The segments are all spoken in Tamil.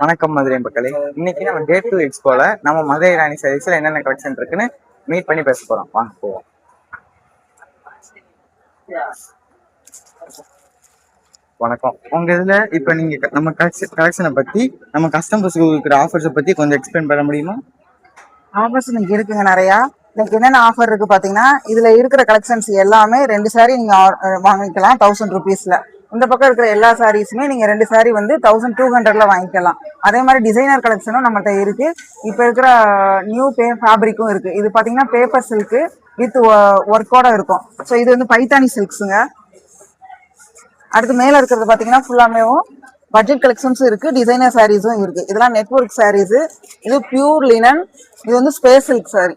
வணக்கம் மதுரை மக்களே. இன்னைக்கு நம்ம டே 2 எக்ஸ்போல நம்ம மதுரை ராணி சாரீஸ்ல என்னென்ன கலெக்ஷன் இருக்குன்னு மீட் பண்ணி பேச போறோம். வாங்க போவோம். வணக்கம். உங்க இதுல இப்ப நீங்க நம்ம கலெக்ஷனை பத்தி, நம்ம கஸ்டமர்ஸ்க்கு இருக்கிற ஆஃபர்ஸை பத்தி கொஞ்சம் எக்ஸ்பிளைன் பண்ண முடியுமா? ஆஃபர்ஸ் இன்னைக்கு இருக்குங்க நிறையா. இன்னைக்கு என்னென்ன ஆஃபர் இருக்கு பாத்தீங்கன்னா, இதுல இருக்கிற கலெக்ஷன்ஸ் எல்லாமே 2 சாரி நீங்க வாங்கிக்கலாம் 1000 ருபீஸ்ல. இந்த பக்கம் இருக்கிற எல்லா சாரீஸுமே நீங்க 2 சாரி வந்து 1200ல வாங்கிக்கலாம். அதே மாதிரி டிசைனர் கலெக்ஷனும் நம்மகிட்ட இருக்கு. இப்ப இருக்கிற நியூ ஃபேப்ரிக்கும் இருக்கு. இது பாத்தீங்கன்னா பேப்பர் சில்க் வித் ஒர்க்கோட இருக்கும். ஸோ இது வந்து பைத்தானி சில்க்ஸுங்க. அடுத்து மேல இருக்கிறது பாத்தீங்கன்னா ஃபுல்லாமேவும் பட்ஜெட் கலெக்ஷன்ஸும் இருக்கு, டிசைனர் சாரீஸும் இருக்கு. இதெல்லாம் நெட்வொர்க் சாரீஸ். இது பியூர் லினன். இது வந்து ஸ்பேஸ் சில்க் சாரி.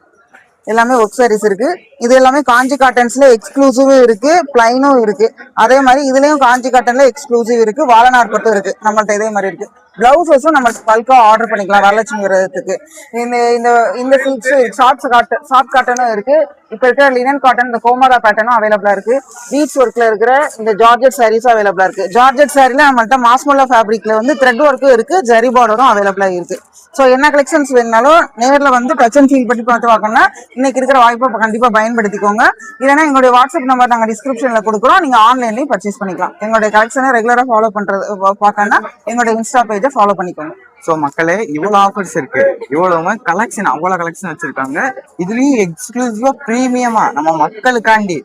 எல்லாமே ஒர்க் சாரீஸ் இருக்கு. இது எல்லாமே காஞ்சி காட்டன்ஸ்ல எக்ஸ்க்ளூசிவும் இருக்கு, பிளைனும் இருக்கு. அதே மாதிரி இதுலயும் காஞ்சி காட்டன்ல எக்ஸ்க்ளூசிவ் இருக்கு, வாழநார் பட்டும் இருக்கு. நம்மள்ட்ட இதே மாதிரி இருக்கு. பிளவுசஸும் நம்ம பல்கா ஆர்டர் பண்ணிக்கலாம் வரலட்சுமி விரதத்துக்கு. இந்த இந்த இந்த சில்க்ஸ் சாஃப்ட் காட்டனும் இருக்கு. இப்ப இருக்கிற லினன் காட்டன், இந்த கோமரா பேட்டர்னும் அவைலபிளா இருக்கு. பீட்ஸ் ஒர்க்ல இருக்கிற இந்த ஜார்ஜெட் சாரீஸும் அவைலபிளா இருக்கு. ஜார்ஜெட் சாரில நம்மள்ட்ட மாஸ்மோலா ஃபேப்ரிக்ல வந்து த்ரெட் ஒர்க்கும் இருக்கு, ஜரி பார்டரும் அவைலபிளா இருக்கு. ஸோ என்ன கலெக்ஷன்ஸ் வேணுனாலும் நேரில் வந்து டச் அண்ட் ஃபீல் பண்ணி பார்த்து பார்க்கணும்னா இன்னைக்கு இருக்கிற வாய்ப்பை கண்டிப்பாக பயன்படுத்திக்கோங்க. இல்லைன்னா எங்களுடைய வாட்ஸ்அப் நம்பர் நாங்கள் டிஸ்கிரிப்ஷனில் கொடுக்குறோம், நீங்கள் ஆன்லைன்லேயும் பர்ச்சேஸ் பண்ணிக்கலாம். எங்களுடைய கலெக்ஷனை ரெகுலராக ஃபாலோ பண்ணுறது பார்க்கணும்னா எங்களுடைய இன்ஸ்டா பேஜை ஃபாலோ பண்ணிக்கோங்க. ஸோ மக்களே, இவ்வளோ ஆஃபர்ஸ் இருக்கு, இவ்வளவு கலெக்ஷன், அவ்வளோ கலெக்ஷன் வச்சிருக்காங்க. இதுலயும் எக்ஸ்க்ளூசிவா பிரீமியமா நம்ம மக்களுக்காண்டி.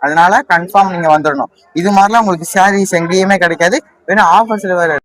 அதனால கன்ஃபார்ம் நீங்க வந்துடணும். இது மாதிரிலாம் உங்களுக்கு சாரீஸ் எங்கேயுமே கிடைக்காது, வேணும் ஆஃபர்ஸ்ல வேற.